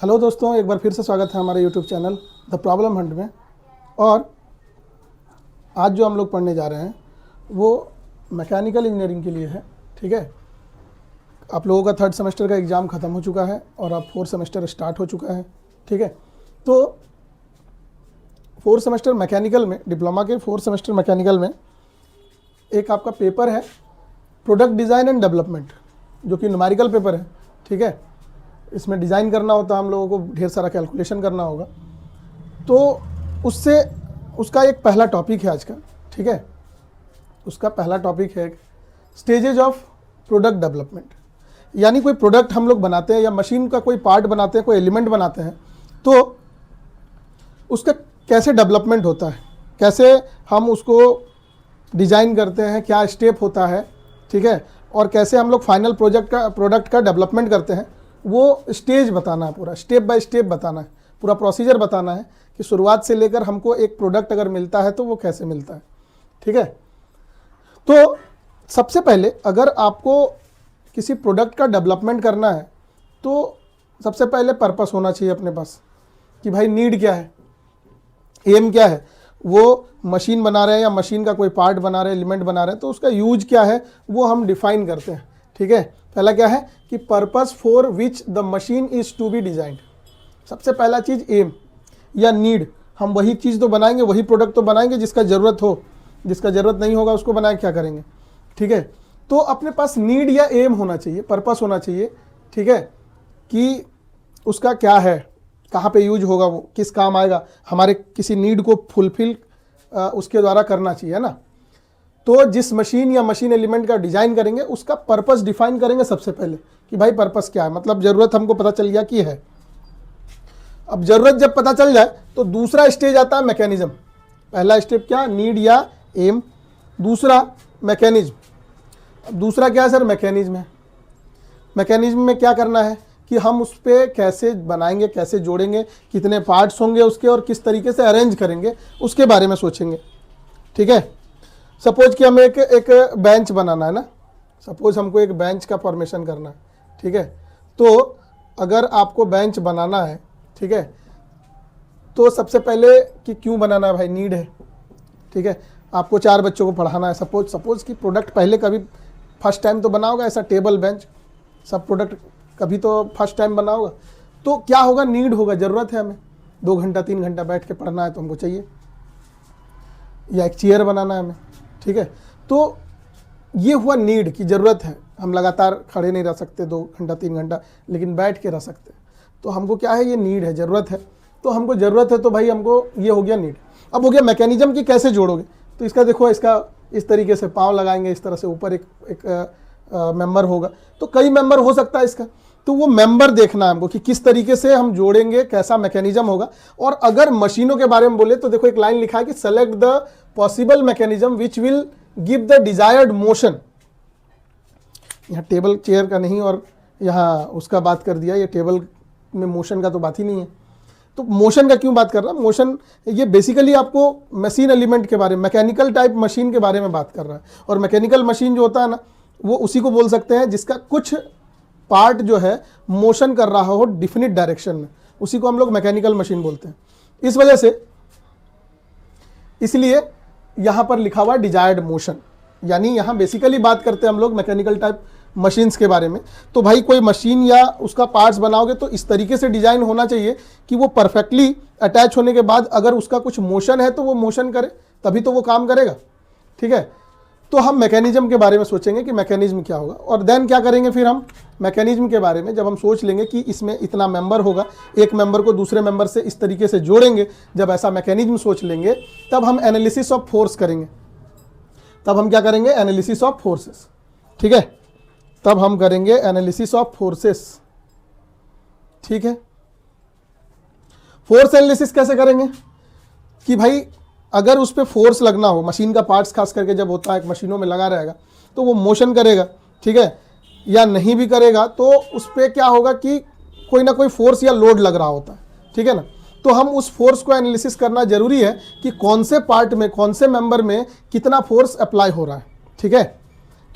Hello दोस्तों, एक बार फिर से स्वागत है हमारे YouTube channel the problem Hunt में। और आज जो हम लोग पढ़ने जा रहे हैं वो मैकेनिकल इंजीनियरिंग के लिए है। ठीक है, आप लोगों का थर्ड सेमेस्टर का एग्ज़ाम ख़त्म हो चुका है और अब फोर्थ सेमेस्टर स्टार्ट हो चुका है। ठीक है, तो फोर्थ सेमेस्टर मैकेनिकल में, डिप्लोमा के फोर्थ सेमेस्टर मैकेनिकल में एक आपका पेपर है प्रोडक्ट डिज़ाइन एंड डेवलपमेंट, जो कि न्यूमेरिकल पेपर है। ठीक है, इसमें डिज़ाइन करना होता है, हम लोगों को ढेर सारा कैलकुलेशन करना होगा। तो उसका एक पहला टॉपिक है आज का। ठीक है, उसका पहला टॉपिक है स्टेजेज ऑफ प्रोडक्ट डेवलपमेंट। यानी कोई प्रोडक्ट हम लोग बनाते हैं या मशीन का कोई पार्ट बनाते हैं, कोई एलिमेंट बनाते हैं, तो उसका कैसे डेवलपमेंट होता है, कैसे हम उसको डिज़ाइन करते हैं, क्या स्टेप होता है। ठीक है, और कैसे हम लोग फाइनल प्रोडक्ट का डेवलपमेंट करते हैं, वो स्टेज बताना है, पूरा स्टेप बाय स्टेप बताना है, पूरा प्रोसीजर बताना है कि शुरुआत से लेकर हमको एक प्रोडक्ट अगर मिलता है तो वो कैसे मिलता है। ठीक है, तो सबसे पहले अगर आपको किसी प्रोडक्ट का डेवलपमेंट करना है तो सबसे पहले पर्पस होना चाहिए अपने पास कि भाई नीड क्या है, एम क्या है। वो मशीन बना रहे हैं या मशीन का कोई पार्ट बना रहे हैं, एलिमेंट बना रहे हैं, तो उसका यूज क्या है वो हम डिफाइन करते हैं। ठीक है, पहला क्या है कि purpose for which the machine is to be designed. सबसे पहला चीज़ एम या नीड, हम वही चीज़ तो बनाएंगे, वही प्रोडक्ट तो बनाएंगे जिसका ज़रूरत हो, जिसका ज़रूरत नहीं होगा उसको बनाए क्या करेंगे। ठीक है, तो अपने पास नीड या एम होना चाहिए, पर्पस होना चाहिए। ठीक है, कि उसका क्या है, कहाँ पे यूज होगा, वो किस काम आएगा, हमारे किसी नीड को फुलफिल उसके द्वारा करना चाहिए, है ना। तो जिस मशीन या मशीन एलिमेंट का डिज़ाइन करेंगे उसका पर्पस डिफाइन करेंगे सबसे पहले कि भाई पर्पस क्या है, मतलब ज़रूरत हमको पता चल गया कि है। अब ज़रूरत जब पता चल जाए तो दूसरा स्टेज आता है मैकेनिज्म। पहला स्टेप क्या, नीड या एम, दूसरा मैकेनिज्म। अब दूसरा क्या है सर, मैकेनिज्म है। मैकेनिज्म में क्या करना है कि हम उस पर कैसे बनाएंगे, कैसे जोड़ेंगे, कितने पार्ट्स होंगे उसके और किस तरीके से अरेंज करेंगे, उसके बारे में सोचेंगे। ठीक है, सपोज कि हमें एक बेंच बनाना है ना, सपोज हमको एक बेंच का फॉर्मेशन करना है। ठीक है, तो अगर आपको बेंच बनाना है, ठीक है, तो सबसे पहले कि क्यों बनाना है भाई, नीड है। ठीक है, आपको 4 बच्चों को पढ़ाना है, सपोज कि प्रोडक्ट पहले कभी फर्स्ट टाइम तो बना होगा, ऐसा टेबल बेंच सब प्रोडक्ट कभी तो फर्स्ट टाइम बना होगा। तो क्या होगा, नीड होगा, ज़रूरत है हमें 2 घंटा 3 घंटा बैठ के पढ़ना है तो हमको चाहिए, या एक चेयर बनाना है हमें। ठीक है, तो ये हुआ नीड की ज़रूरत है, हम लगातार खड़े नहीं रह सकते 2 घंटा 3 घंटा, लेकिन बैठ के रह सकते। तो हमको क्या है, ये नीड है, ज़रूरत है। तो हमको ज़रूरत है तो भाई हमको ये हो गया नीड। अब हो गया मैकेनिज्म की कैसे जोड़ोगे, तो इसका देखो, इसका इस तरीके से पाँव लगाएंगे, इस तरह से ऊपर एक मेंबर होगा, तो कई मेंबर हो सकता है इसका। तो वो मेंबर देखना है हमको कि किस तरीके से हम जोड़ेंगे, कैसा मैकेनिज्म होगा। और अगर मशीनों के बारे में बोले तो देखो एक लाइन लिखा है कि select the possible mechanism which will give the desired motion. यहाँ टेबल चेयर का नहीं और यहाँ उसका बात कर दिया, ये टेबल में मोशन का तो बात ही नहीं है। तो मोशन का क्यों बात कर रहा है, मोशन ये बेसिकली आपको मशीन एलिमेंट के बारे में, मैकेनिकल टाइप मशीन के बारे में बात कर रहा है। और मैकेनिकल मशीन जो होता है ना, वो उसी को बोल सकते हैं जिसका कुछ पार्ट जो है मोशन कर रहा हो डिफिनिट डायरेक्शन में, उसी को हम लोग मैकेनिकल मशीन बोलते हैं। इस वजह से इसलिए यहाँ पर लिखा हुआ डिजायर्ड मोशन, यानी यहाँ बेसिकली बात करते हैं हम लोग मैकेनिकल टाइप मशीन्स के बारे में। तो भाई कोई मशीन या उसका पार्ट्स बनाओगे तो इस तरीके से डिज़ाइन होना चाहिए कि वो परफेक्टली अटैच होने के बाद अगर उसका कुछ मोशन है तो वो मोशन करे, तभी तो वो काम करेगा। ठीक है, तो हम मैकेनिज्म के बारे में सोचेंगे कि मैकेनिज्म क्या होगा, और देन क्या करेंगे फिर हम मैकेनिज्म के बारे में जब हम सोच लेंगे कि इसमें इतना मेंबर होगा, एक मेंबर को दूसरे मेंबर से इस तरीके से जोड़ेंगे, जब ऐसा मैकेनिज्म सोच लेंगे तब हम एनालिसिस ऑफ फोर्स करेंगे। तब हम क्या करेंगे, एनालिसिस ऑफ फोर्सेस। ठीक है, तब हम करेंगे एनालिसिस ऑफ फोर्सेस। ठीक है, फोर्स एनालिसिस कैसे करेंगे कि भाई अगर उस पर फोर्स लगना हो, मशीन का पार्ट्स खास करके जब होता है मशीनों में लगा रहेगा तो वो मोशन करेगा। ठीक है, या नहीं भी करेगा तो उस पर क्या होगा कि कोई ना कोई फोर्स या लोड लग रहा होता है। ठीक है ना, तो हम उस फोर्स को एनालिसिस करना जरूरी है कि कौन से पार्ट में, कौन से मेंबर में कितना फोर्स अप्लाई हो रहा है। ठीक है,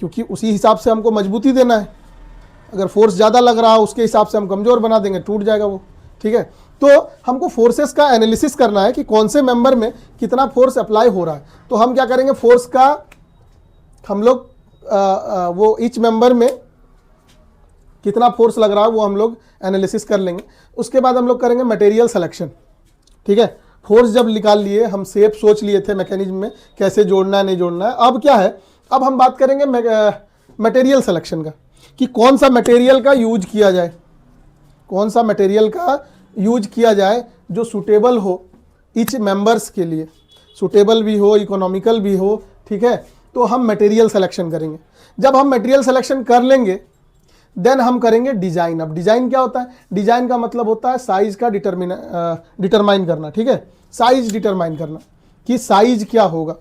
क्योंकि उसी हिसाब से हमको मजबूती देना है। अगर फोर्स ज़्यादा लग रहा है उसके हिसाब से हम कमज़ोर बना देंगे, टूट जाएगा वो। ठीक है। तो हमको फोर्सेस का एनालिसिस करना है कि कौन से मेंबर में कितना फोर्स अप्लाई हो रहा है। तो हम क्या करेंगे, फोर्स का हम लोग वो ईच मेंबर में कितना फोर्स लग रहा है वो हम लोग एनालिसिस कर लेंगे। उसके बाद हम लोग करेंगे मटेरियल सिलेक्शन, ठीक है। फोर्स जब निकाल लिए, हम शेप सोच लिए थे मैकेनिज्म में कैसे जोड़ना है नहीं जोड़ना है। अब क्या है, अब हम बात करेंगे मटेरियल सिलेक्शन का, कि कौन सा मटेरियल का यूज किया जाए, कौन सा मटेरियल का यूज किया जाए जो सूटेबल हो ईच मेंबर्स के लिए, सूटेबल भी हो, इकोनॉमिकल भी हो, ठीक है। तो हम मटेरियल सिलेक्शन करेंगे। जब हम मटेरियल सिलेक्शन कर लेंगे देन हम करेंगे डिजाइन। अब डिजाइन क्या होता है, डिजाइन का मतलब होता है साइज का डिटरमाइन करना, ठीक है। साइज डिटरमाइन करना कि साइज क्या होगा,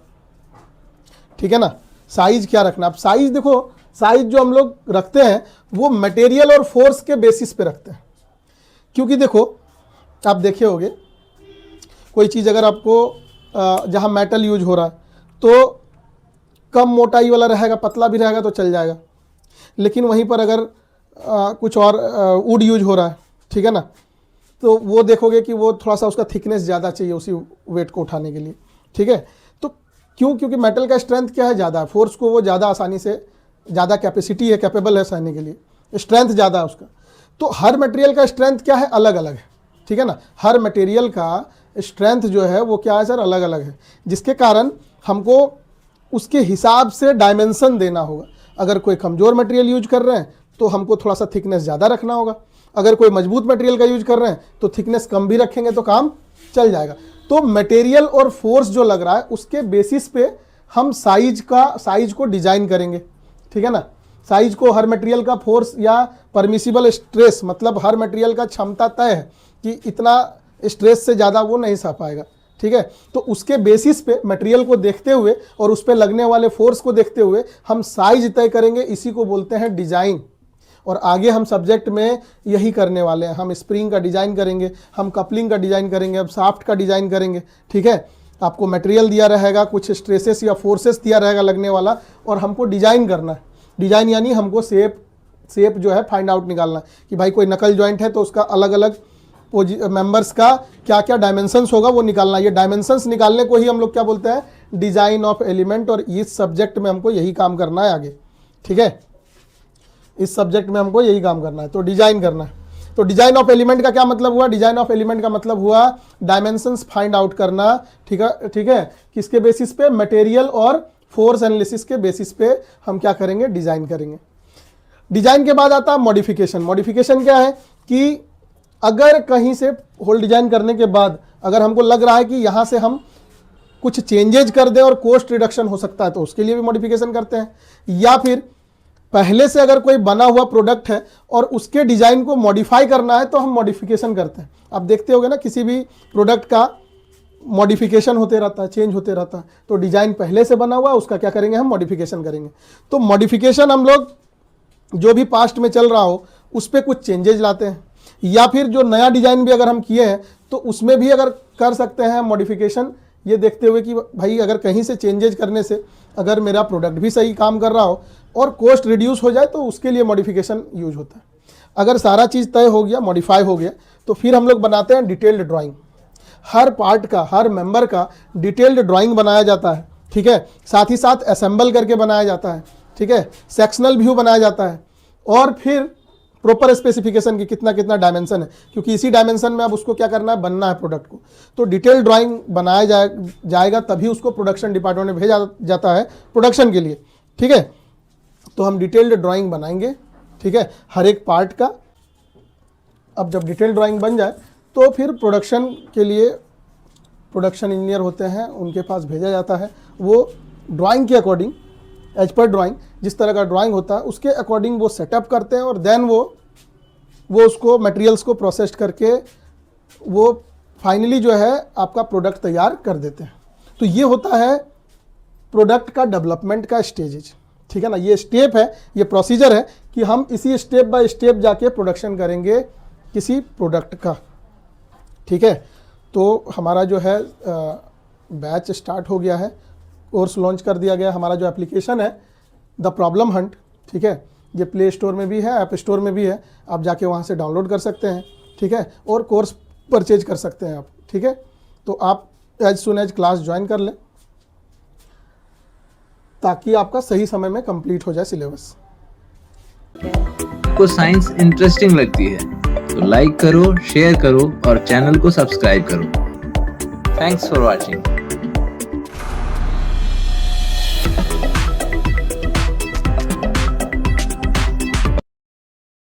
ठीक है ना, साइज क्या रखना। अब साइज देखो, साइज जो हम लोग रखते हैं वो मटेरियल और फोर्स के बेसिस पे रखते हैं। क्योंकि देखो आप देखे होंगे कोई चीज़ अगर आपको जहाँ मेटल यूज हो रहा है तो कम मोटाई वाला रहेगा, पतला भी रहेगा तो चल जाएगा। लेकिन वहीं पर अगर कुछ और वुड यूज हो रहा है, ठीक है ना, तो वो देखोगे कि वो थोड़ा सा उसका थिकनेस ज़्यादा चाहिए उसी वेट को उठाने के लिए, ठीक है। तो क्यों, क्योंकि मेटल का स्ट्रेंथ क्या है, ज़्यादा है, फोर्स को वो ज़्यादा आसानी से, ज़्यादा कैपेसिटी है, कैपेबल है सहने के लिए, स्ट्रेंथ ज़्यादा है उसका। तो हर मटेरियल का स्ट्रेंथ क्या है, अलग अलग है, ठीक है ना। हर मटेरियल का स्ट्रेंथ जो है वो क्या है सर, अलग अलग है, जिसके कारण हमको उसके हिसाब से डायमेंशन देना होगा। अगर कोई कमज़ोर मटेरियल यूज कर रहे हैं तो हमको थोड़ा सा थिकनेस ज़्यादा रखना होगा, अगर कोई मजबूत मटेरियल का यूज कर रहे हैं तो थिकनेस कम भी रखेंगे तो काम चल जाएगा। तो मटेरियल और फोर्स जो लग रहा है उसके बेसिस पे हम साइज को डिजाइन करेंगे, ठीक है ना। साइज को, हर मटेरियल का फोर्स या परमिसिबल स्ट्रेस, मतलब हर मटेरियल का क्षमता तय है कि इतना स्ट्रेस से ज़्यादा वो नहीं सह पाएगा, ठीक है। तो उसके बेसिस पे मटेरियल को देखते हुए और उस पर लगने वाले फोर्स को देखते हुए हम साइज तय करेंगे, इसी को बोलते हैं डिजाइन। और आगे हम सब्जेक्ट में यही करने वाले हैं, हम स्प्रिंग का डिज़ाइन करेंगे, हम कपलिंग का डिज़ाइन करेंगे, अब शाफ्ट का डिज़ाइन करेंगे, ठीक है। आपको मटेरियल दिया रहेगा, कुछ स्ट्रेसेस या फोर्सेस दिया रहेगा लगने वाला, और हमको डिज़ाइन करना है। डिज़ाइन यानी हमको शेप जो है फाइंड आउट निकालना है कि भाई कोई नकल जॉइंट है तो उसका अलग अलग मेंबर्स का क्या क्या डायमेंशंस होगा वो निकालना। ये डायमेंशंस निकालने को ही हम लोग क्या बोलते हैं, डिज़ाइन ऑफ एलिमेंट। और इस सब्जेक्ट में हमको यही काम करना है आगे, ठीक है। इस सब्जेक्ट में हमको यही काम करना है, तो डिज़ाइन करना है। तो डिज़ाइन ऑफ एलिमेंट का क्या मतलब हुआ, डिज़ाइन ऑफ एलिमेंट का मतलब हुआ डायमेंशंस फाइंड आउट करना, ठीक है। किसके बेसिस पे, मटेरियल और फोर्स एनालिसिस के बेसिस पे हम क्या करेंगे, डिज़ाइन करेंगे। डिज़ाइन के बाद आता है मॉडिफिकेशन। मॉडिफिकेशन क्या है कि अगर कहीं से होल डिज़ाइन करने के बाद अगर हमको लग रहा है कि यहाँ से हम कुछ चेंजेज कर दें और कॉस्ट रिडक्शन हो सकता है तो उसके लिए भी मॉडिफिकेशन करते हैं। या फिर पहले से अगर कोई बना हुआ प्रोडक्ट है और उसके डिज़ाइन को मॉडिफाई करना है तो हम मॉडिफिकेशन करते हैं। आप देखते होंगे ना, किसी भी प्रोडक्ट का मॉडिफिकेशन होते रहता है, चेंज होते रहता है। तो डिज़ाइन पहले से बना हुआ उसका क्या करेंगे, हम मॉडिफिकेशन करेंगे। तो मॉडिफिकेशन हम लोग जो भी पास्ट में चल रहा हो उस पर कुछ चेंजेज लाते हैं, या फिर जो नया डिज़ाइन भी अगर हम किए हैं तो उसमें भी अगर कर सकते हैं मॉडिफिकेशन, ये देखते हुए कि भाई अगर कहीं से चेंजेज करने से अगर मेरा प्रोडक्ट भी सही काम कर रहा हो और कॉस्ट रिड्यूस हो जाए तो उसके लिए मॉडिफिकेशन यूज होता है। अगर सारा चीज़ तय हो गया, मॉडिफाई हो गया, तो फिर हम लोग बनाते हैं डिटेल्ड ड्राइंग। हर पार्ट का, हर मेंबर का डिटेल्ड ड्राइंग बनाया जाता है, ठीक है। साथ ही साथ असेंबल करके बनाया जाता है, ठीक है। सेक्शनल व्यू बनाया जाता है और फिर प्रॉपर स्पेसिफिकेशन की कितना कितना डायमेंशन है, क्योंकि इसी डायमेंशन में अब उसको क्या करना है, बनना है प्रोडक्ट को। तो डिटेल ड्राइंग बनाया जाएगा तभी उसको प्रोडक्शन डिपार्टमेंट में भेजा जाता है प्रोडक्शन के लिए, ठीक है। तो हम डिटेल्ड ड्राइंग बनाएंगे, ठीक है, हर एक पार्ट का। अब जब डिटेल ड्राइंग बन जाए तो फिर प्रोडक्शन के लिए प्रोडक्शन इंजीनियर होते हैं, उनके पास भेजा जाता है। वो ड्राइंग के अकॉर्डिंग, एज पर ड्राइंग, जिस तरह का ड्राइंग होता है उसके अकॉर्डिंग वो सेटअप करते हैं और देन वो उसको मटेरियल्स को प्रोसेस करके वो फाइनली जो है आपका प्रोडक्ट तैयार कर देते हैं। तो ये होता है प्रोडक्ट का डेवलपमेंट का स्टेजेज, ठीक है ना। ये स्टेप है, ये प्रोसीजर है कि हम इसी स्टेप बाय स्टेप जाके प्रोडक्शन करेंगे किसी प्रोडक्ट का, ठीक है। तो हमारा जो है बैच स्टार्ट हो गया है, कोर्स लॉन्च कर दिया गया। हमारा जो एप्लीकेशन है द प्रॉब्लम हंट, ठीक है, ये प्ले स्टोर में भी है, ऐप स्टोर में भी है, आप जाके वहाँ से डाउनलोड कर सकते हैं, ठीक है, और कोर्स परचेज कर सकते हैं आप, ठीक है। तो आप as soon as class join कर लें ताकि आपका सही समय में कंप्लीट हो जाए सिलेबस। को साइंस इंटरेस्टिंग लगती है तो लाइक करो, शेयर करो और चैनल को सब्सक्राइब करो। Thanks for watching.